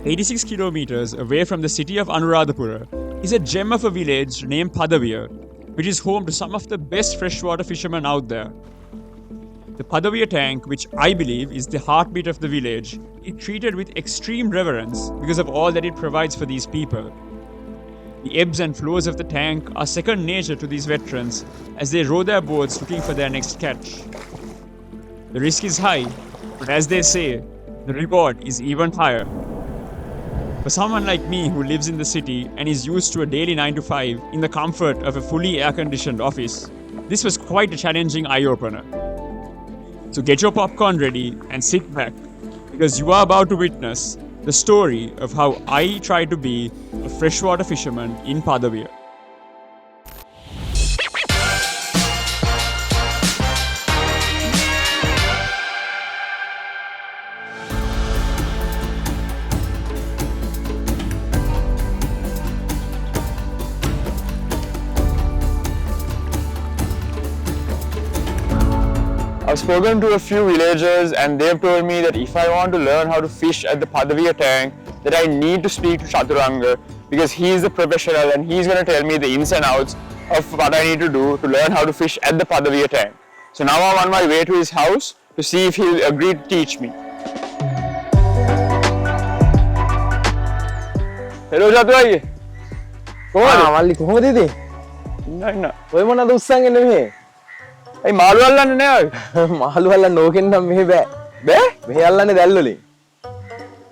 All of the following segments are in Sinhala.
86 kilometers away from the city of Anuradhapura, is a gem of a village named Padaviya, which is home to some of the best freshwater fishermen out there. The Padaviya tank, which I believe is the heartbeat of the village, is treated with extreme reverence because of all that it provides for these people. The ebbs and flows of the tank are second nature to these veterans as they row their boats looking for their next catch. The risk is high, but as they say, the reward is even higher. For someone like me who lives in the city and is used to a daily 9 to 5 in the comfort of a fully air-conditioned office, this was quite a challenging eye-opener. So get your popcorn ready and sit back, because you are about to witness the story of how I try to be a freshwater fisherman in Padaviya. I've spoken to a few villagers and they've told me that if I want to learn how to fish at the Padaviya tank, that I need to speak to Chaturanga because he's the professional and he's going to tell me the ins and outs of what I need to do to learn how to fish at the Padaviya tank. So now I'm on my way to his house to see if he'll agree to teach me. Hello Chaturanga. මල්ලි කොහොමද ඉතින්? ඉන්න. ඔය මොනවද උස්සන් එන්නේ මෙහෙ? ඒ මාළු අල්ලන්නේ නෑ ඔය. මාළු අල්ලන්න ඕකෙන් නම් මෙහෙ බෑ. බෑ? මෙහෙ අල්ලන්නේ දැල් වලින්.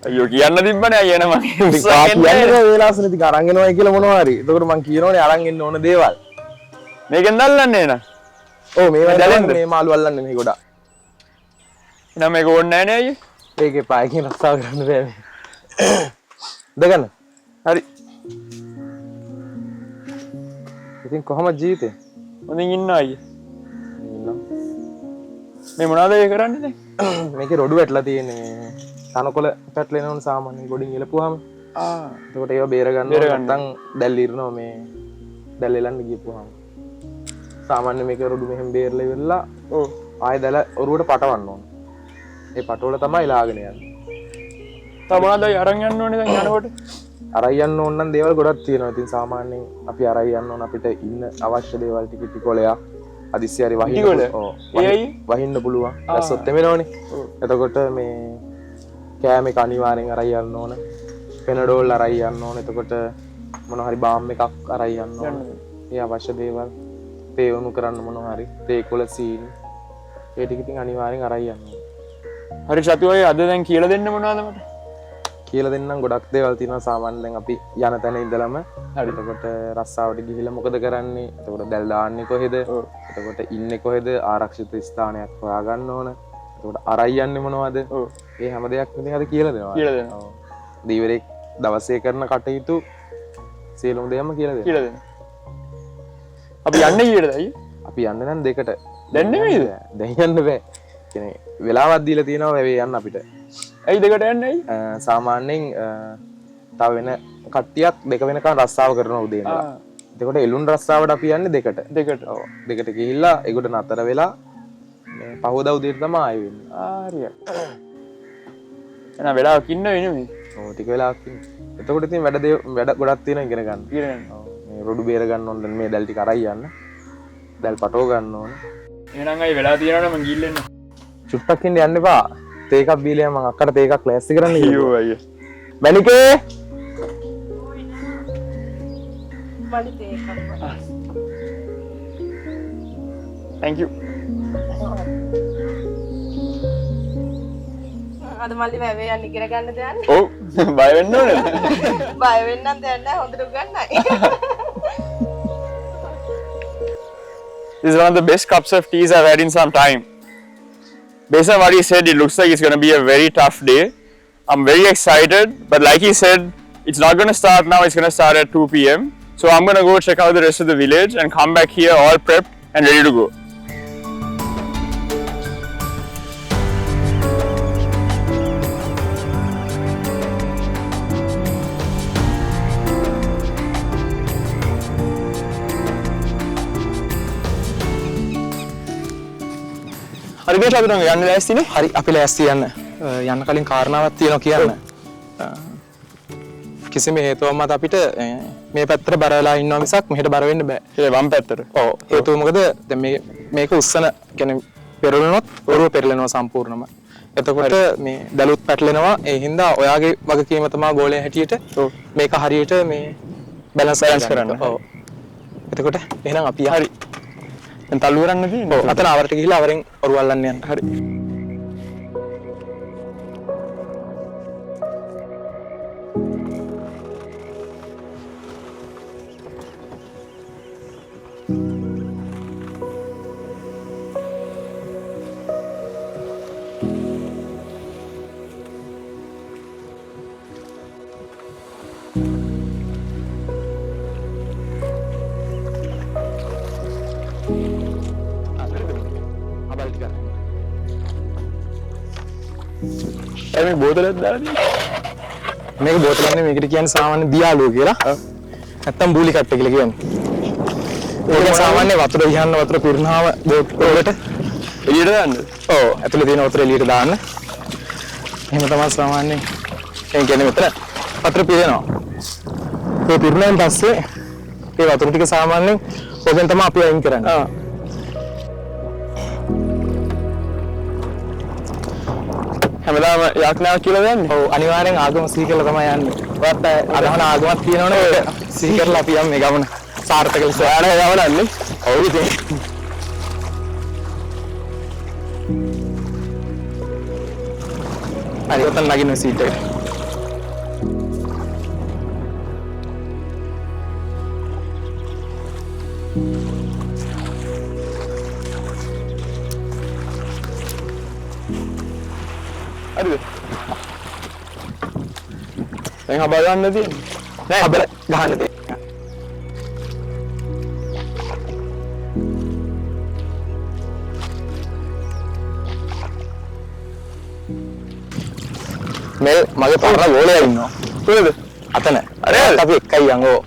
අයියෝ කියන්න තිබ්බනේ අයියන මම. කියන්නේ වේලාසන ඉතින් අරන් එනවයි කියලා මොනවා හරි. එතකොට මං කියනෝනේ අරන් එන්න ඕන දේවල්. මේකෙන් දැල්ලන්නේ නේද? ඔව් මේවා දැලෙන්න මේ මාළු අල්ලන්නේ මෙහෙ ගොඩක්. එහෙනම් මේක ඕනේ නෑ නේ අයියේ. ඒකේ පායකින් රස්සාව කරන්න බෑ. දෙගන්න. හරි. ඉතින් කොහොමද ජීවිතේ? හොඳින් ඉන්න අයියේ. මේ මොනවද ඒ කරන්නේ දැන්? මේකේ රොඩු වැටලා තියෙන්නේ මේ තනකොළ පැටලෙන ඕන සාමාන්‍යයෙන් ගොඩින් එලපුවාම. එතකොට ඒවා බේර ගන්න නැත්නම් දැල් ඉරනවා මේ දැල් එලන්න ගියපුවාම. සාමාන්‍ය මේක රොඩු මෙහෙම බේරලා ඉවරලා ආයෙ දැල ඔරුවට පටවන්න ඕන. ඒ පටවල තමයි ලාගෙන යන්නේ. තව මොනවද අරන් යන්න ඕනේ දැන් යනකොට? අරන් යන්න ඕන නම් දේවල් ගොඩක් තියෙනවා. ඉතින් සාමාන්‍යයෙන් අපි අරන් යන්න ඕන අපිට ඉන්න අවශ්‍ය දේවල් ටික ටිකොලයක් අදිස්සි හරි වහින්න පුළුවන්. දැස්සොත් එමෙනවනේ. එතකොට මේ කෑම එක අනිවාර්යෙන් අරන් යන්න ඕන. පෙනඩෝල් අරන් යන්න ඕන. එතකොට මොනවා හරි බාම් එකක් අරන් යන්න ඕන. මේ අවශ්‍ය දේවල් තේ වුණු කරන්න මොනවා හරි තේ කොළ සීනි ඒ ටික ඉතින් අනිවාර්යෙන් අරන් යන්න ඕන. හරි චතු අය අද දැන් කියලා දෙන්න මොනවද මට? කියලා දෙන්නම් ගොඩක් දේවල් තියෙනවා සාමාන්‍යයෙන් දැන් අපි යන තැන ඉඳලම හරි එතකොට රස්සාවට ගිහිල්ලා මොකද කරන්නේ? එතකොට දැල් දාන්නේ කොහෙද? එතකොට ඉන්නේ කොහෙද? ආරක්ෂිත ස්ථානයක් හොයාගන්න ඕන. එතකොට අරන් යන්නේ මොනවද? මේ හැම දෙයක් ඉතින් අද කියලා දෙනවා. කියලා දෙනවා. ඔව්. දීවරේ දවසේ කරන කටයුතු සියලුම දේම කියලා දෙනවා. කියලා දෙනවා. අපි යන්නේ කීයටද අයියේ? අපි යන්නේ නම් දෙකට. දැන් නෙමෙයිද? දැන් යන්න බෑ. කියන්නේ වෙලාවක් දීලා තියෙනවා වැවේ යන්න අපිට. ඇයි දෙකට යන්නේ ඇයි? සාමාන්‍යයෙන් තව වෙන කට්ටියක් දෙක වෙනකන් රස්සාව කරනවා උදේ ඉඳලා. එතකොට එළුන් රස්සාවට අපි යන්නේ දෙකට. දෙකට. ඔව්. දෙකට ගිහිල්ලා ඒකට නතර වෙලා මේ පහවදා උදේට තමයි ආයෙ වෙන්නේ. හරිය. එහෙනම් වෙලාවක ඉන්න වෙන්නේ මේ. ඔව් ටික වෙලාවක් ඉන්න. එතකොට ඉතින් වැඩ ගොඩක් තියෙනවා ඉගෙන ගන්න. ඉගෙන ගන්න. ඔව්. මේ රොඩු බේර ගන්න ඕන දැන් මේ දැල් ටික අරයි යන්න. දැල් පටව ගන්න ඕන. එහෙනම් අය වෙලා තියෙනවනේ මං ගිහින් එන්න. චුට්ටක් ඉන්න යන්න එපා. තේ එකක් බීලා මම අක්කට තේ එකක් ලෑස්ති කරන්න කිව්වා. අයියෝ අයියේ. මණිකේ මලි තේ එකක්. thank you. අද මල්ලි වැවේ යන්න ඉගෙන ගන්න දයන්නේ. ඔව් බය වෙන්න ඕනේ. බය වෙන්නත් දෙයක් නැහැ හොඳට උගන්නයි. This is one of the best cups of teas I've had in some time. Based on what he said, it looks like it's going to be a very tough day. I'm very excited, but like he said, it's not going to start now, it's going to start at 2 p.m. So I'm going to go check out the rest of the village and come back here all prepped and ready to go. හරි මේ චතුරංග යන්න ලෑස්තිනේ? හරි අපි ලෑස්ති යන්න. යන්න කලින් කාරණාවක් තියෙනවා කියන්න. කිසිම හේතුවක් මත අපිට මේ පැත්තට බර වෙලා ඉන්නවා මිසක් මෙහෙට බර වෙන්න බෑ. ඒ වම් පැත්තට. ඔව් හේතුව මොකද දැන් මේක උස්සන කියන්නේ පෙරළුනොත් ඔරුව පෙරලෙනවා සම්පූර්ණයෙන්ම. එතකොට මේ දලුත් පැටලෙනවා. ඒ හින්දා ඔයාගේ වගකීම තමයි ගෝලයේ හැටියට මේක හරියට මේ බැලන්ස් කරන්න. ඔව්. එතකොට එහෙනම් අපි හරි. දැන් තල්ලු කරන්න තියෙන්නේ. ඔව් අතන අවරට ගිහිලා අවරෙන් ඔරුව අල්ලන්න යන්න. හරි. මේ බෝතලයක් දාලා තියෙන්නේ. මේක බෝතලයක් නෙමෙයි මේකට කියන්නේ සාමාන්‍ය දියාලුව කියලා. නැත්තම් බූලි කට්ට කියලා කියන්නේ. ඒක සාමාන්‍ය වතුර විහන්න වතුර පිරුණාම බෝතලෙට එළියට දාන්න. ඔව් ඇතුලේ තියෙන වතුර එළියට දාන්න. එහෙම තමයි සාමාන්‍යයෙන් ඒ කියන්නේ මෙතන වතුර පිරෙනවා. ඒ පිරුණාන් පස්සේ ඒ වතුර ටික සාමාන්‍යයෙන් ඔබෙන් තමයි අපි අයින් කරන්නේ. හැමදාම යාඥා කියලා දන්නේ. ඔව් අනිවාර්යෙන් ආගම සිහි කරලා තමයි යන්නේ. ඔයත් අදහන ආගමක් තියෙනවනේ ඒක සිහි කරලා අපි යම් මේ ගමන සාර්ථක ලෙස යන ගමනන්නේ. ඔව් ඉතින් හරි ඔතන නගින්න සීට් එක. හරිද? දැන් හබ ගන්න තියෙන්නේ. නෑ හබ ගහන්න තියෙන්නේ. මේ මගේ පරණ ගෝලයා ඉන්නවා. කොහෙද? අතන. අර අපි එකයි යංගෝ.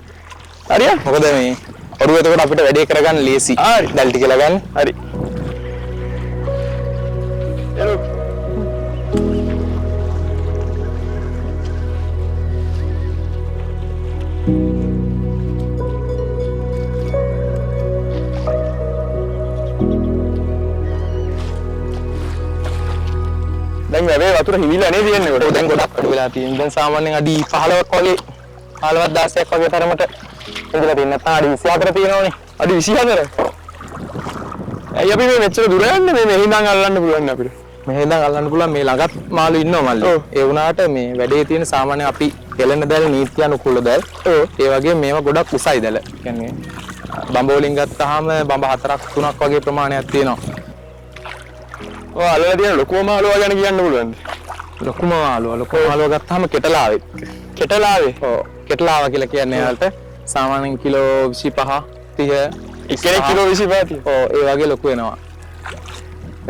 හරිය? මොකද මේ ඔරුව එතකොට අපිට වැඩේ කරගන්න ලේසි. හරි. දැල් ටික ලගන්න. හරි. එළු. දැන් මේ වතුර හිවිලා නේ තියෙන්නේ කොට. දැන් ගොඩක් අඩු වෙලා තියෙනවා. දැන් සාමාන්‍යයෙන් අඩි 15ක් වගේ 15ක් 16ක් වගේ තරමට ඉඳලා තියෙන. නැත්නම් අඩි 24 තියෙනවනේ. අඩි 24. ඇයි අපි මේ මෙච්චර දුර යන්නේ මේ ඉඳන් අල්ලන්න පුළුවන් අපිට. මෙහෙ ඉඳන් අල්ලන්න පුළුවන් මේ ළඟත් මාළු ඉන්නවා මල්ලි. ඒ වුණාට මේ වැඩේ තියෙන සාමාන්‍ය අපි කෙලෙන දැල් නීති අනුකූල දැල්. ඒ වගේ මේවා ගොඩක් උසයි දැල්. කියන්නේ බඹ වලින් ගත්තාම බඹ 4ක් 3ක් වගේ ප්‍රමාණයක් තියෙනවා. ඔය අල්ලලා තියෙන ලොකුම මාළුවා ගැන කියන්න පුළුවන්ද? ලොකුම මාළුවා ගත්තාම කෙටලාවේ. කෙටලාවේ. ඔව් කෙටලාව කියලා කියන්නේ යාලට සාමාන්‍යයෙන් කිලෝ 25 30 එක්කෙනෙක් කිලෝ 25 තියෙනවා. ඔව් ඒ වගේ ලොකු වෙනවා.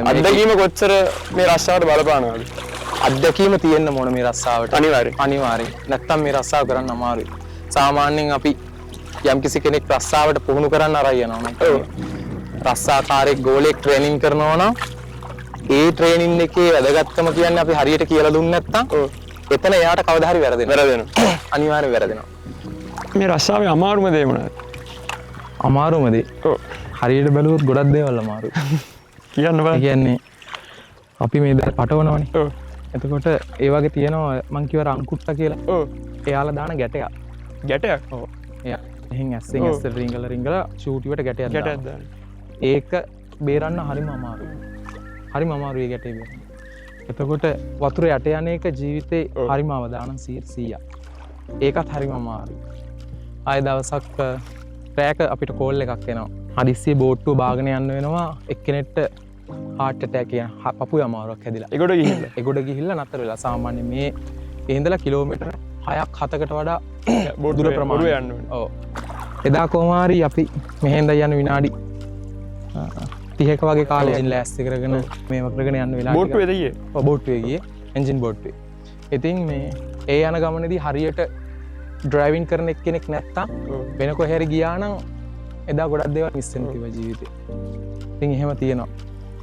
අත්දැකීම කොච්චර මේ රස්සාවට බලපානවද? අත්දැකීම තියෙන්න ඕන මේ රස්සාවට. අනිවාර්යෙන්. නැත්තම් මේ රස්සාව කරන්න අමාරුයි. සාමාන්‍යයෙන් අපි යම්කිසි කෙනෙක් රස්සාවට පුහුණු කරන්න අරයි යනවා. රස්සාකාරයෙක් ගෝලෙක් ට්‍රේනින් කරනවා නම් ඒ ට්‍රේනින් එකේ වැදගත්කම කියන්නේ අපි හරියට කියලා දුන්නේ නැත්තම් එතන එයාට කවදා හරි වැරදෙනවා. අනිවාර්යෙන් වැරදෙනවා. මේ රස්සාවේ අමාරුම දේ මොනවද? අමාරුම දේ. හරියට බැලුවොත් ගොඩක් දේවල් අමාරුයි. කියන්න බෑ. කියන්නේ අපි මේ දැන් පටවනවනේ. එතකොට ඒ වගේ තියෙනවා මං කියව අංකුට්ට කියලා. එයාලා දාන ගැටයක්. ගැටයක්? ඔව්. එයා එහෙන් ඇස්සෙන් ඇස්සට රිංගලා චූටිවට ගැටයක් දානවා. ඒක බේරන්න හරිම අමාරුයි. හරිම අමාරුයි ගැටේ බේරන්න. එතකොට වතුර යට යන එක ජීවිතේ හරිම අවදානම් 100%ක්. ඒකත් හරිම අමාරුයි. ආය දවසක් රෑක අපිට කෝල් එකක් එනවා. හදිස්සියේ බෝට්ටුව බාගෙන යන්න වෙනවා එක්කෙනෙක්ට heart attack කියන පපුවේ අමාරුවක් හැදිලා. ඒගොඩ ගිහිල්ලා නතර වෙලා සාමාන්‍ය මේ ඉඳලා කිලෝමීටර් 6ක් 7කට වඩා දුර ප්‍රමාණයක් යන්න ඕනේ. ඔව්. එදා කොහොමාරි අපි මෙහෙන්ද යන විනාඩි 30ක වගේ කාලෙකින් ලෑස්ති කරගෙන මේව කරගෙන යන්න වෙලා බෝට්ටුවේද ගියේ? ඔව් බෝට්ටුවේ ගියේ එන්ජින් බෝට්ටුවේ. ඉතින් මේ ඒ යන ගමනේදී හරියට ඩ්‍රයිවිං කරන එක්කෙනෙක් නැත්තම් වෙන කොහේ හරි ගියා නම් එදා ගොඩක් දේවල් මිස් වෙනවා කිව්වා ජීවිතේ. ඉතින් එහෙම තියෙනවා.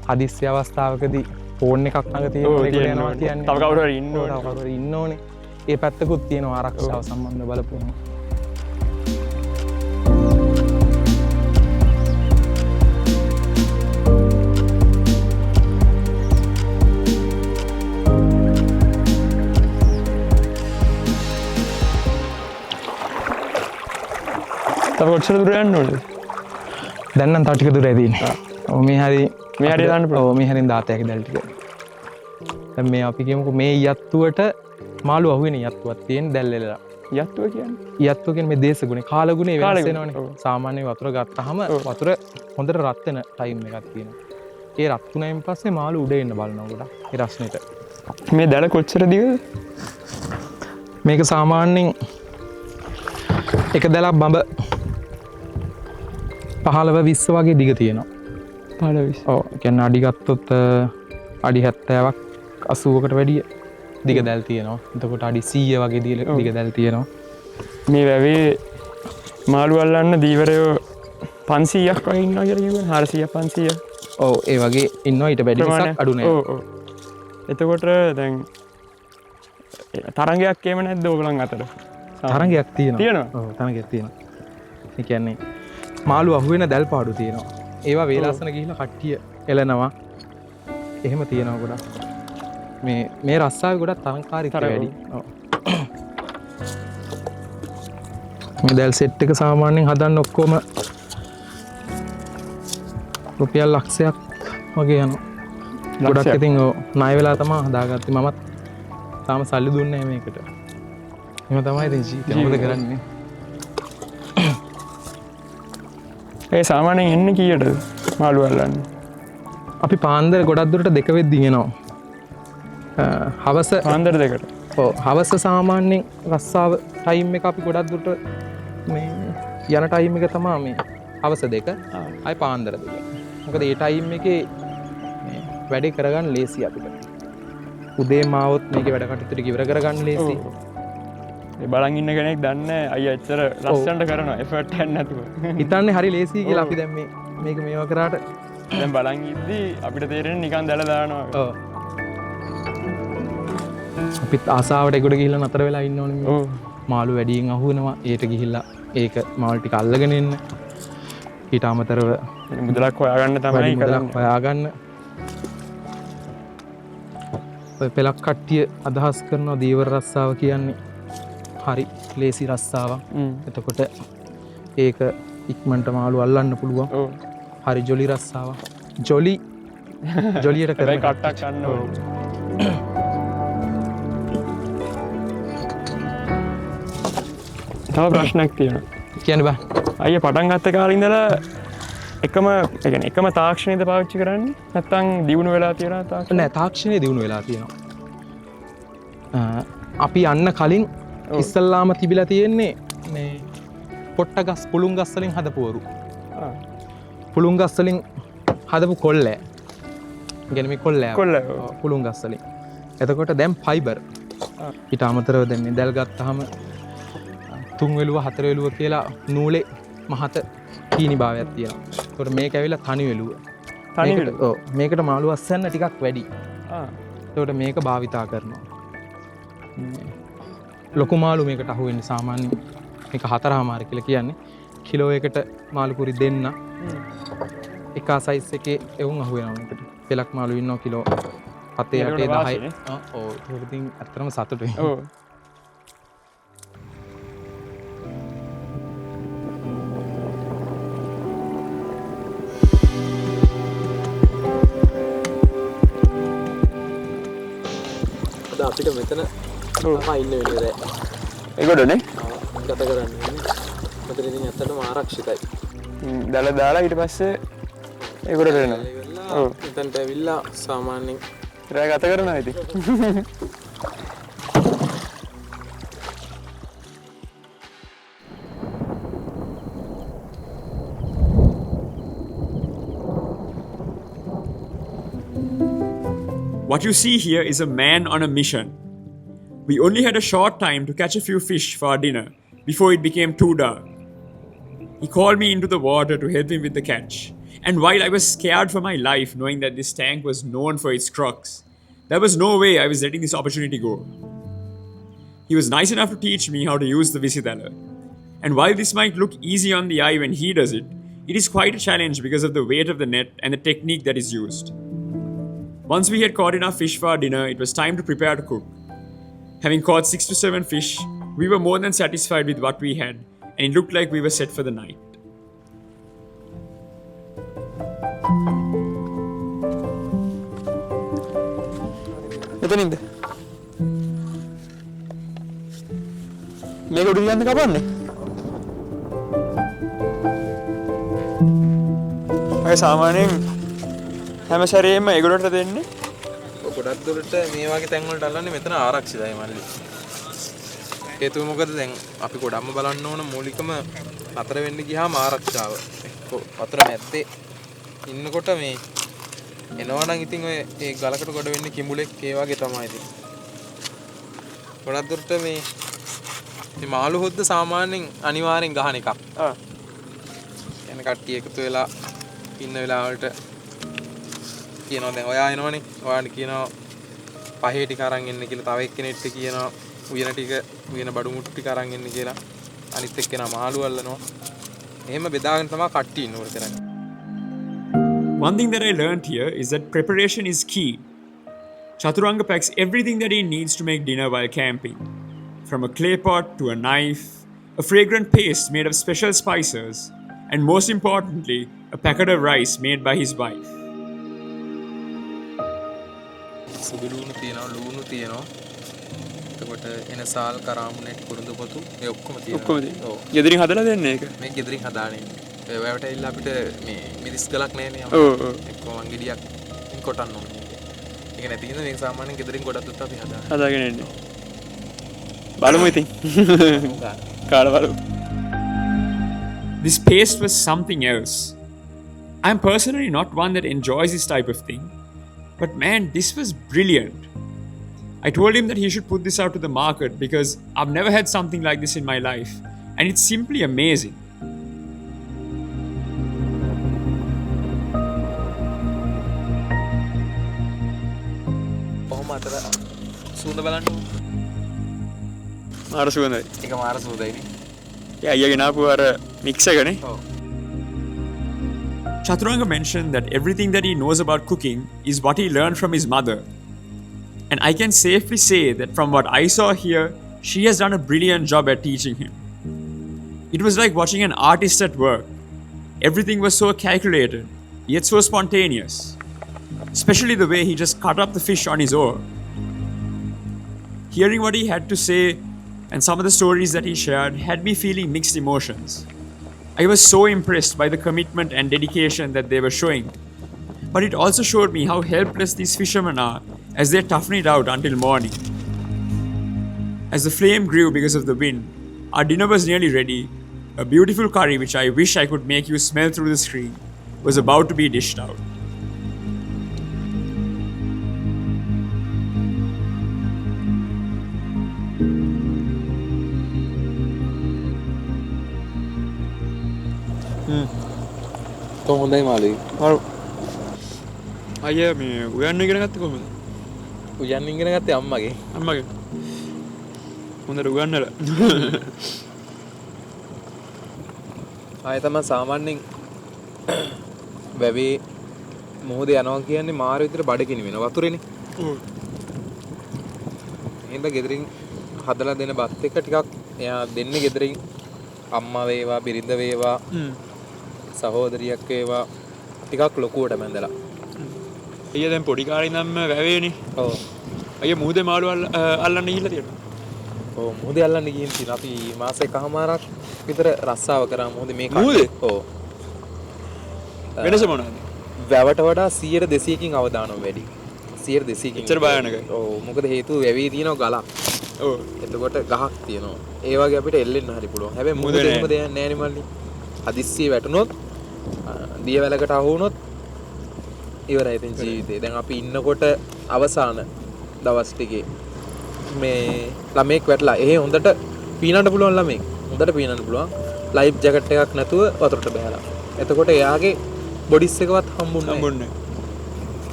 හදිස්සි අවස්ථාවකදී ෆෝන් එකක් ළඟ තියෙනවා ඒකට යනවා කියන්නේ. තව කවුරු හරි ඉන්න ඕනේ. තව කවුරු හරි ඉන්න ඕනේ. ඒ පැත්තකුත් තියෙනවා ආරක්ෂාව සම්බන්ධ බලපුවම. තව කොච්චර දුර යන්න ඕනද? දැන් නම් තව ටික දුර ඇදින්නේ. ඔව් මේ හරි දාන්න පුළුවන්. ඔව් මේ හරින් 16 දැල් ටික. දැන් මේ අපි කියමුකෝ මේ යත්තුවට මාළු අහුවෙන යත්තුවක් තියෙන දැල් වෙලලා. යත්තුව කියන්නේ? යත්තුව කියන්නේ මේ දේශගුණේ කාලගුණේ වෙනස් කාලගුණේ. වෙනවනේ. සාමාන්‍ය වතුර ගත්තාම වතුර හොඳට රත් වෙන ටයිම් එකක් තියෙනවා. ඒ රත් වුණායින් පස්සේ මාළු උඩ එන්න බලනවා ගොඩක්. ඒ රස්නෙට. මේ දැල කොච්චර දිගද? මේක සාමාන්‍යයෙන් එක දැලක් බඹ 15-20 වගේ දිග තියෙනවා. 15. ඔව්. ඒ කියන්නේ අඩි ගත්තොත් අඩි 70ක් 80කට වැඩිය දිග දැල් තියෙනවා. එතකොට අඩි 100 වගේ දිග දැල් තියෙනවා. මේ වැවේ මාළු අල්ලන්න දීවරයෝ 500ක් වගේ ඉන්නවා කියලා කිව්වනේ. 400 500. ඔව් ඒ වගේ ඉන්නවා ඊට වැඩි මිසක් අඩු නෑ. ඔව් ඔව්. එතකොට දැන් තරංගයක් එහෙම නැද්ද ඕගලන් අතර? තරංගයක් තියෙනවා. තියෙනවා? ඔව් තරංගයක් තියෙනවා. ඒ කියන්නේ මාළු අහුවෙන දැල් පාඩු තියෙනවා. ඒවා වේලාසන ගිහිල්ලා කට්ටිය එලනවා. එහෙම තියෙනවා ගොඩක්. මේ රස්සාවේ ගොඩක් තරංකාරීත්වය වැඩි. ඔව්. මේ දැල් සෙට් එක සාමාන්‍යයෙන් හදන්න ඔක්කොම රුපියල් ලක්ෂයක් වගේ යනවා. ගොඩක් ඉතින් ඔව් ණය වෙලා තමයි හදාගත්තේ. මමත් තාම සල්ලි දුන්නේ නැහැ මේකට. එහෙම තමයි ඉතින් ජීවිතේ මොකද කරන්නේ? ඒ සාමාන්‍යයෙන් එන්නේ කීයටද මාළු අල්ලන්න? අපි පාන්දර ගොඩක් දුරට දෙක වෙද්දි එනවා. හවස පාන්දර දෙකට. ඔව් හවස සාමාන්‍යයෙන් රස්සාව ටයිම් එක අපි ගොඩක් දුරට මේ යන ටයිම් එක තමයි මේ හවස දෙක. ආයි පාන්දර දෙක. මොකද ඒ ටයිම් එකේ මේ වැඩේ කරගන්න ලේසි අපිට. උදේ මාවොත් මේකේ වැඩ කටයුතු ටික ඉවර කරගන්න ලේසි. ඒ බලන් ඉන්න කෙනෙක් දන්නේ අයියා එච්චර ලස්සනට කරනවා එෆර්ට් එකක් නැතුව. හිතන්නේ හරි ලේසි කියලා අපි දැන් මේක මේවා කරාට දැන් බලන් ඉද්දි අපිට තේරෙන්නේ නිකන් දැල දානවා. ඔව්. අපිත් ආසාවට එගොඩ ගිහිල්ලා නතර වෙලා ඉන්න ඕනේ මේ. ඔව්. මාළු වැඩියෙන් අහුවෙනවා. ඒට ගිහිල්ලා ඒක මාළු ටික අල්ලගෙන එන්න. ඊට අමතරව මුදලක් හොයාගන්න තමයි කරන්නේ. හොයාගන්න. ඔය පෙලක් කට්ටිය අදහස් කරනවා දීවර රස්සාව කියන්නේ හරි ලේසි රස්සාවක්. එතකොට ඒක ඉක්මනට මාළු අල්ලන්න පුළුවන්. ඔව්. හරි ජොලි රස්සාවක්. ජොලියට කරන කට්ටක් ගන්න ඕන. තව ප්‍රශ්නයක් තියෙනවා. කියන්න බෑ. අයියා පටන් ගත්ත කාලේ ඉඳලා එකම තාක්ෂණයද පාවිච්චි කරන්නේ? නැත්නම් දියුණු වෙලා තියෙන තාක්ෂණ? නෑ තාක්ෂණය දියුණු වෙලා තියෙනවා. අපි යන්න කලින් ඉස්සල්ලාම තිබිලා තියෙන්නේ මේ පොට්ට ගස් පුළුන් ගස් වලින් හදපුවරු. පුළුන් ගස් වලින් හදපු කොල්ලෑ. කියන්නේ මේ කොල්ලෑ. පුළුන් ගස් වලින්. එතකොට දැන් ෆයිබර්. ඊට අමතරව දැන් මේ දැල් ගත්තාම 3 වෙලුව 4 වෙලුව කියලා නූලේ මහත කීනි භාවයක් තියෙනවා. ඒකට මේක ඇවිල්ලා තනි වෙලුව. ඔව් මේකට මාළු අස්සන්න ටිකක් වැඩි. ඒකට මේක භාවිතා කරනවා. ලොකු මාළු මේකට අහු වෙන්නේ සාමාන්‍යයෙන් මේක 4මාර කියලා කියන්නේ. කිලෝ එකට මාළු කුරි දෙන්න. එක සයිස් එකේ එවුන් අහු වෙනවා මේකට. පෙලක් මාළු ඉන්නවා කිලෝ 7 8 10. ඔව් ඒක ඉතින් අත්‍තරම සතුටුයි. ඔව්. අපිට මෙතන තමයි ඉන්න වෙන්නේ දැන්. ඒකඩනේ ගත කරන්නේ. මෙතන ඉතින් ඇත්තටම ආරක්ෂිතයි. දැල දාලා ඊට පස්සේ ඒකට වෙනවා. ඔව්. මෙතනට ඇවිල්ලා සාමාන්‍යයෙන් රෑ ගත කරනවා ඉතින්. What you see here is a man on a mission. We only had a short time to catch a few fish for our dinner before it became too dark. He called me into the water to help him with the catch. And while I was scared for my life knowing that this tank was known for its crooks, there was no way I was letting this opportunity go. He was nice enough to teach me how to use the Visitala. And while this might look easy on the eye when he does it, it is quite a challenge because of the weight of the net and the technique that is used. Once we had caught enough fish for our dinner, it was time to prepare to cook. Having caught 6 to 7 fish, we were more than satisfied with what we had, and it looked like we were set for the night. එතනින්ද මේක උඩ යන්න කපන්නේ අය සාමාන්‍යයෙන් හැම සැරේම ඒගොල්ලන්ට දෙන්නේ ගොඩක් දුරට මේ වගේ තැන් වලට අල්ලන්නේ මෙතන ආරක්ෂිතයි මල්ලි. හේතුව මොකද දැන් අපි ගොඩක්ම බලන්න ඕන මූලිකම අතර වෙන්න ගියාම ආරක්ෂාව. වතුර මැද්දේ ඉන්නකොට මේ එනවා නම් ඉතින් ඔය ඒ ගලකට ගොඩ වෙන්නේ කිඹුලෙක් ඒ වගේ තමයි ඉතින්. ගොඩක් දුරට මේ මාළු හොද්ද සාමාන්‍යයෙන් අනිවාර්යෙන් ගහන එකක්. එන කට්ටිය එකතු වෙලා ඉන්න වෙලාවලට කියනවා දැන් ඔයා එනවනේ. ඔයාට කියනවා පහේ ටික අරන් එන්න කියලා. තව එක්කෙනෙක්ට කියනවා උයන බඩු මුට්ටු ටික අරන් එන්න කියලා. අනිත් එක්කෙනා මාළු අල්ලනවා. එහෙම බෙදාගෙන තමයි කට්ටිය ඉන්න ඕන කරන්නේ. One thing that I learned here is that preparation is key. Chaturanga packs everything that he needs to make dinner while camping. From a clay pot to a knife, a fragrant paste made of special spices, and most importantly, a packet of rice made by his wife. සුදු ලුණු තියෙනවා, ලුණු තියෙනවා. එතකොට එනසාල් කරාමුනෙට් කුරුඳු පොතු ඒ ඔක්කොම තියෙනවා. ඔක්කොම තියෙනවා. ඔව්. ගෙදරින් හදලා දෙන්නේ ඒක. මේ ගෙදරින් හදාන්නේ. ඒ වලට ඇවිල්ලා අපිට මේ මිරිස් ගලක් නැහැනේ. ඔව් ඔව්. එක්කම ගෙඩියක් කොටන්න ඕනේ. ඒක නැති නිසා මේක සාමාන්‍යයෙන් ගෙදරින් ගොඩක් දුරට අපි හදාන්නේ. හදාගෙන එන්නේ. බලමු ඉතින්. කාලා බලමු. This paste was something else. I'm personally not one that enjoys this type of thing, but man, this was brilliant. I told him that he should put this out to the market because I've never had something like this in my life, and it's simply amazing. කොහොම අතර සූඳ බලන්න මාර සුවඳයි. ඒක මාර සූඳයිනේ. ඒ අයියා ගෙනාපු අර මික්ස් එකනේ. ඔව්. Chaturanga mentioned that everything that he knows about cooking is what he learned from his mother. And I can safely say that from what I saw here, she has done a brilliant job at teaching him. It was like watching an artist at work. Everything was so calculated, yet so spontaneous. Especially the way he just cut up the fish on his oar. Hearing what he had to say and some of the stories that he shared had me feeling mixed emotions. I was so impressed by the commitment and dedication that they were showing. But it also showed me how helpless these fishermen are as they toughen it out until morning. As the flame grew because of the wind, our dinner was nearly ready. A beautiful curry, which I wish I could make you smell through the screen, was about to be dished out. කොහොමදයි මාළුයි? මාරු. අයියා මේ උයන්න ඉගෙන ගත්තේ කොහොමද? උයන්න ඉගෙන ගත්තේ අම්මගේ. අම්මගේ. හොඳට උගන්නලා. ආයෙ තමයි සාමාන්‍යයෙන් වැවේ මොහොතේ යනවා කියන්නේ මාර විතර බඩගිනි වෙන වතුරේනේ. ඔව්. එහෙනම් ගෙදරින් හදලා දෙන බත් එක ටිකක් එයා දෙන්නේ ගෙදරින් අම්මා වේවා බිරිඳ වේවා සහෝදරියක් වේවා ටිකක් ලොකුවට බැඳලා. අයියා දැන් පොඩි කාලේ ඉඳන්ම වැවේනේ. ඔව්. අයියා මුහුදේ මාළු අල්ලන්න ගිහිල්ලා තියෙනවා. ඔව් මුහුදේ අල්ලන්න ගිහින් තියෙනවා. අපි මාසෙකමාරක් විතර රස්සාව කරා මුහුදේ මේ මුහුදේ? ඔව්. වෙනස මොනවද? වැවට වඩා 100-200කින් අවදානම වැඩි. 100-200කින්. එච්චර භයානකයි. ඔව් මොකද හේතුව වැවේ තියෙනවා ගලක්. ඔව්. එතකොට ගහක් තියෙනවා. ඒ වගේ අපිට එල්ලෙන්න හරි පුළුවන්. හැබැයි මුහුදේ එහෙම දෙයක් නැහැ නේ මල්ලි. හදිස්සියේ වැටුනොත් දිය වැලකට අහු වුණොත් ඉවරයි ඉතින් ජීවිතේ. දැන් අපි ඉන්නකොට අවසාන දවස් ටිකේ මේ ළමෙක් වැටලා එහෙ හොඳට පීනන්න පුළුවන් ළමෙක්. හොඳට පීනන්න පුළුවන්. ලයිෆ් ජැකට් එකක් නැතුව වතුරට බහැලා. එතකොට එයාගේ බොඩිස් එකවත් හම්බුන්නේ නැහැ.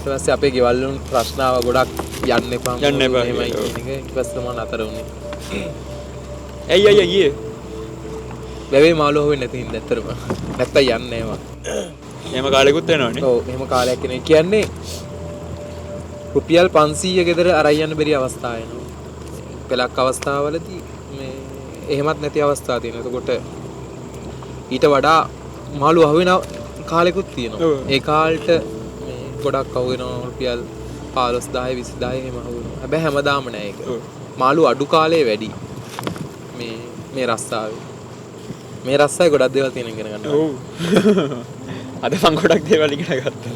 ඊට පස්සේ අපේ ගෙවල් වලින් ප්‍රශ්න ආව ගොඩක් යන්න එපා යන්න එපා එහෙමයි කියලා. කියන එක. ඊට පස්සේ මම නතර වුණේ. ඇයි අයියා ගියේ? වැවේ මාළුව හොවෙන්නේ නැති හින්දා ඇත්තටම. නැත්තම් යන්නේ නෑ එහෙම කාලෙකුත් වෙනවනේ. ඔව් එහෙම කාලයක් කෙනෙක් කියන්නේ රුපියල් 500 ගෙදර අරන් යන්න බැරි අවස්ථා එනවා. පෙලක් අවස්ථාවලදී මේ එහෙමත් නැති අවස්ථා තියෙනවා. එතකොට ඊට වඩා මාළු අහු වෙන කාලෙකුත් තියෙනවා. ඔව්. ඒ කාලෙට මේ ගොඩක් අහු වෙනවා රුපියල් 15000 20000 එහෙම අහු වෙනවා. හැබැයි හැමදාම නෑ ඒක. ඔව්. මාළු අඩු කාලේ වැඩි. මේ රස්සාවේ. මේ රස්සාවේ ගොඩක් දේවල් තියෙන ඉගෙන ගන්න. ඔව්. අද මං ගොඩක් දේවල් ඉගෙන ගත්තා.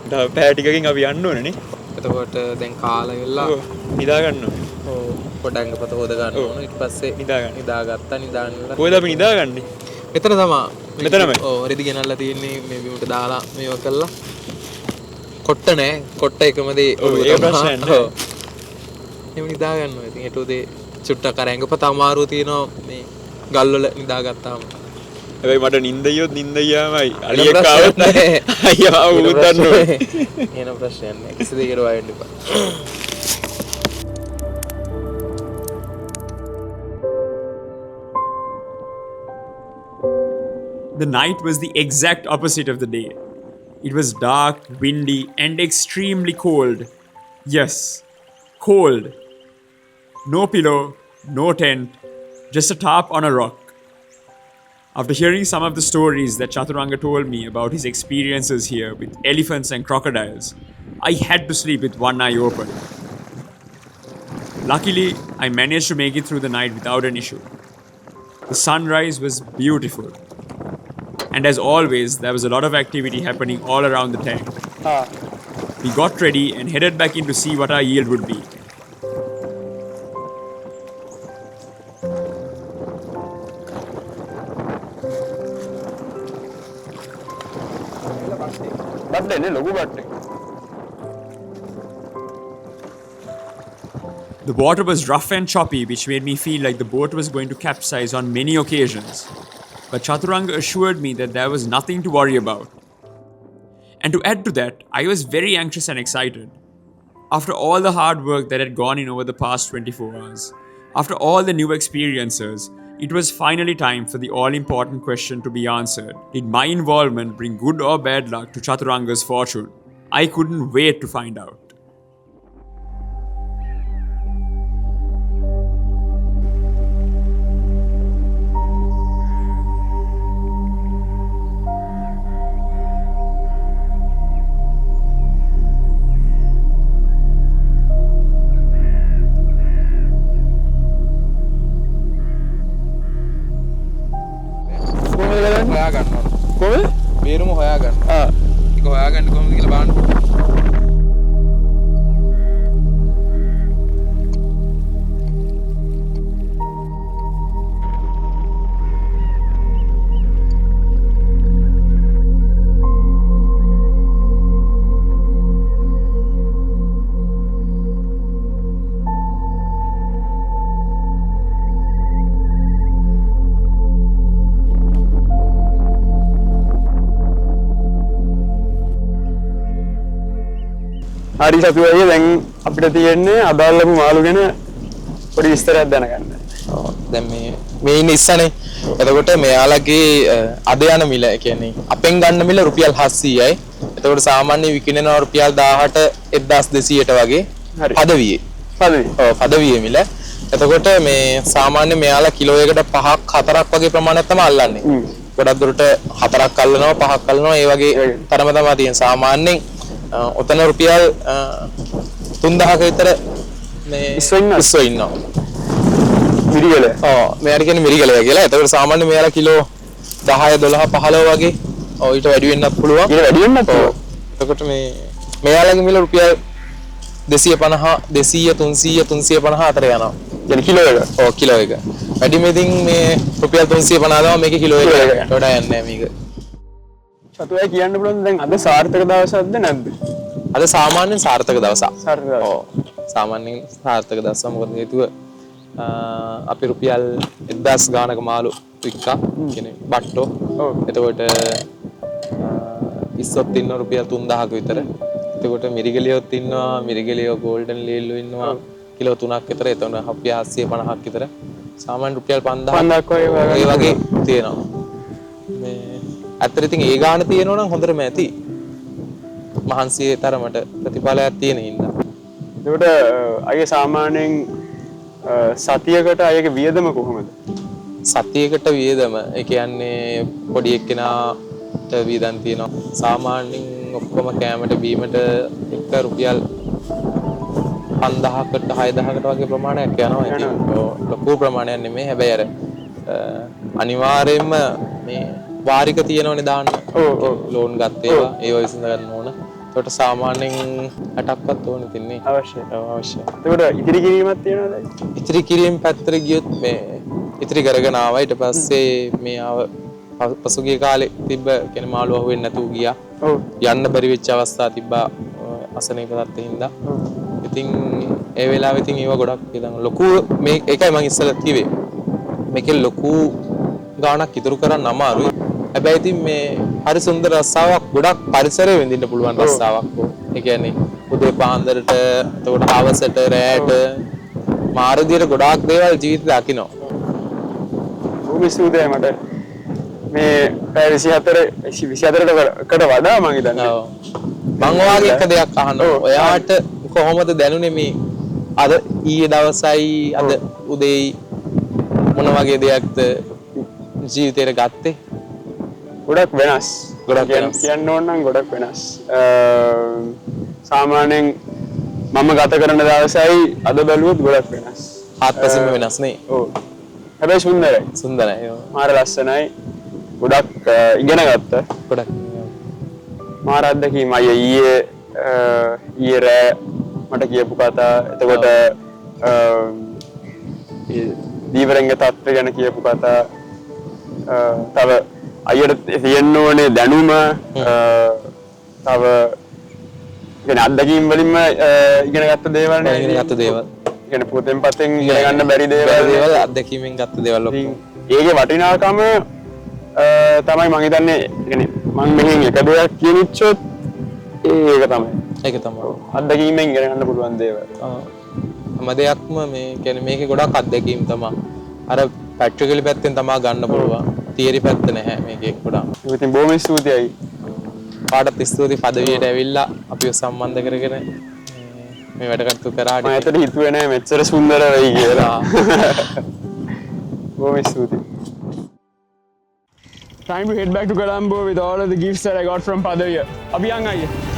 තව පැය ටිකකින් අපි යන්න ඕනේ නේ. එතකොට දැන් කාලා වෙලා ඔව්. නිදා ගන්න ඕනේ. ඔව් පොඩ ඇඟපත හොද ගන්න ඕන. ඊට පස්සේ නිදා ගන්න. නිදාගත්තා. නිදාගන්නලා කොහෙද අපි නිදාගන්නේ? මෙතන තමයි. මෙතනමයි? ඔව් රෙදි ගෙනල්ලා තියෙන්නේ මේ බිමට දාලා මේව කළා. කොට්ට නෑ. කොට්ට එකම දේ ඔව්, ඒක ප්‍රශ්නයක් නෑ. ඔව්. එහෙම නිදා ගන්නවා. ඉතින් හෙට උදේ චුට්ටක් අර ඇඟපත අමාරුව තියෙනවා මේ ගල් වල නිදාගත්තාම. හැබැයි මට නිින්ද ගියොත් නිින්ද ගියාමයි. වෙන අලියෙක් ප්‍රශ්නයක් ආවොත් නෑ. අයියා ආව උත්තන්න ඕනේ. එන ප්‍රශ්නයක් නෑ. කිසි දෙයකට වය වෙන්න එපා. The night was the exact opposite of the day. It was dark, windy, and extremely cold. Yes, cold. No pillow, no tent, just a tarp on a rock. After hearing some of the stories that Chaturanga told me about his experiences here with elephants and crocodiles, I had to sleep with one eye open. Luckily, I managed to make it through the night without an issue. The sunrise was beautiful. And as always, there was a lot of activity happening all around the tank. We got ready and headed back in to see what our yield would be. බට්ටේ ලොකු බට්ටේ. The water was rough and choppy, which made me feel like the boat was going to capsize on many occasions. But Chaturanga assured me that there was nothing to worry about. And to add to that, I was very anxious and excited. After all the hard work that had gone in over the past 24 hours, after all the new experiences, it was finally time for the all-important question to be answered. Did my involvement bring good or bad luck to Chaturanga's fortune? I couldn't wait to find out. හොයා ගන්නවා. කොහොමද? බේරුම හොයා ගන්නවා. ආ. ඒක හොයාගන්න කොහොමද කියලා බලන්න. හරි සතුටුයි දැන් අපිට තියෙන්නේ අදාළම මාළු ගැන පොඩි විස්තරයක් දැනගන්න. ඔව් දැන් මේ ඉන්නේ ඉස්සනේ. එතකොට මෙයාලගේ අද යන මිල කියන්නේ අපෙන් ගන්න මිල රුපියල් 700යි. එතකොට සාමාන්‍ය විකිනෙනවා රුපියල් 18 1200ට වගේ. හරි. පදවියේ. පදවි. ඔව් පදවියේ මිල. එතකොට මේ සාමාන්‍ය මෙයාලා කිලෝ එකකට 5ක් 4ක් වගේ ප්‍රමාණයක් තමයි අල්ලන්නේ. ගොඩක් දුරට 4ක් අල්ලනවා 5ක් අල්ලනවා ඒ වගේ තරම තමයි තියෙන. සාමාන්‍යයෙන් ඔතන රුපියල් 3000ක විතර මේ ඉස්සෝ ඉන්නවා. මිරිගල. ඔව් මෙයාට කියන්නේ මිරිගලය කියලා. ඒතකොට සාමාන්‍ය මෙයාලා කිලෝ 10 12 15 වගේ ඔව් ඊට වැඩි වෙන්නත් පුළුවන්. ඊට වැඩි වෙන්නත් පුළුවන්. එතකොට මෙයාලගේ මිල රුපියල් 250 200 300 350 අතර යනවා. يعني කිලෝ එක. ඔව් කිලෝ එක. වැඩිම ඉතින් මේ රුපියල් 350 දාම මේකේ කිලෝ එක වඩා යන්නේ නැහැ මේක. සතුටුයි කියන්න පුළුවන් දැන් අද සාර්ථක දවසක්ද නැද්ද? අද සාමාන්‍යයෙන් සාර්ථක දවසක්. සාර්ථක දවසක්. ඔව් සාමාන්‍යයෙන් සාර්ථක දවසක්. මොකද හේතුව අපි රුපියල් 1000 ගානක මාළු වික්කා කියන්නේ බට්ටෝ. ඔව්. එතකොට ඉස්සොත් ඉන්න රුපියල් 3000ක විතර. එතකොට මිරිගලියොත් ඉන්නවා මිරිගලියෝ ගෝල්ඩන් ලීල්ලු ඉන්නවා කිලෝ 3ක් විතර එතන අපි 750ක් විතර සාමාන්‍ය රුපියල් 5000ක් වගේ තියෙනවා මේ අතර ඉතින් ඒ ගාන තියෙනවා නම් හොඳටම ඇති මහන්සියේ තරමට ප්‍රතිඵලයක් තියෙන හින්දා එතකොට අයිය සාමාන්‍යයෙන් සතියකට අයගේ වියදම කොහොමද? සතියකට වියදම ඒ කියන්නේ පොඩි එක්කෙනාට වියදම් තියෙනවා සාමාන්‍යයෙන් ඔක්කොම කෑමට බීමට එක රුපියල් 5000කට 6000කට වගේ ප්‍රමාණයක් යනවා ඉතින් ලොකු ප්‍රමාණයක් නෙමෙයි හැබැයි අර අනිවාර්යයෙන්ම මේ වාරික තියෙනවනේ දාන්න ලෝන් ගත්ත ඒවා විසඳ ගන්න ඕන ඒකට සාමාන්‍යයෙන් 8ක්වත් ඕනේ තින්නේ අවශ්‍යයි එතකොට ඉතිරි කිරීමක් තියෙනවද? ඉතිරි කිරීම පැත්තට ගියොත් මේ ඉතිරි කරගෙන ආවා ඊට පස්සේ මේ ආව පසුගිය කාලේ තිබ්බ කියන්නේ මාළු අහුවෙන්නේ නැතුව ගියා. යන්න බැරි වෙච්ච අවස්ථා තිබ්බා අසනීප තත්ත්වෙ හින්දා. ඉතින් ඒ වෙලාවෙ ඉතින් ඒව ගොඩක් ඉතින් ලොකු මේ ඒකයි මම ඉස්සෙල්ලා කිව්වේ. මේකේ ලොකු ගාණක් ඉතුරු කරන්න අමාරුයි. හැබැයි ඉතින් මේ හරි සුන්දර රස්සාවක් ගොඩක් පරිසරය විඳින්න පුළුවන් රස්සාවක්. ඒ කියන්නේ උදේ පාන්දරට එතකොට හවසට රැයට මාර්ගදියට ගොඩාක් දේවල් ජීවිතේ දකින්න. භූමිසූදේ මට මේ පැය 24කට වඩා මම හිතන්නේ. ඔව්. මම ඔයාගේ එක දෙයක් අහනවා. ඔයාට කොහොමද දැනුනේ මේ අද ඊයේ දවසයි අද උදේයි මොන වගේ දෙයක්ද ජීවිතේට ගත්තේ? ගොඩක් වෙනස්. කියන්න ඕන නම් ගොඩක් වෙනස්. සාමාන්‍යයෙන් මම ගත කරන දවසයි අද බැලුවොත් ගොඩක් වෙනස්. ආත්පසින්ම වෙනස් නේ. ඔව්. හැබැයි සුන්දරයි. සුන්දරයි. මාර ලස්සනයි. ගොඩක් ඉගෙන ගත්තා. ගොඩක්. මාර අත්දැකීම් අයියේ ඊයේ රෑ මට කියපු කතා එතකොට දීවරංග තත්ත්වය ගැන කියපු කතා තව අයියට තියෙන්න ඕනේ දැනුම තව කියන්නේ අත්දැකීම් වලින්ම ඉගෙන ගත්ත දේවල් නේ ඉගෙන ගත්ත දේවල් කියන්නේ පොතෙන් පතෙන් ඉගෙන ගන්න බැරි දේවල් අත්දැකීමෙන් ගත්ත දේවල් ඔක්කොම ඒකේ වටිනාකම තමයි මම හිතන්නේ කියන්නේ මම මෙහෙන් එක දෙයක් කියනිච්චොත් ඒක තමයි අත්දැකීමෙන් ඉගෙන ගන්න පුළුවන් දේවල්. හැම දෙයක්ම මේ කියන්නේ මේකේ ගොඩක් අත්දැකීම් තමයි. අර ප්‍රැක්ටිකල් පැත්තෙන් තමයි ගන්න පුළුවන්. තියරි පැත්ත නැහැ මේකේ ගොඩක්. ඉතින් බොහොම ස්තුතියි. පාඩත් ස්තුතියි පදවියට ඇවිල්ලා අපිව සම්බන්ධ කරගෙන මේ වැඩ කටයුතු කරාට. මම ඇත්තට හිතුවේ නෑ මෙච්චර සුන්දර වෙයි කියලා. බොහොම ස්තුතියි. Time to head back to Colombo with all of the gifts that I got from Padavia. Abhi ang aiye.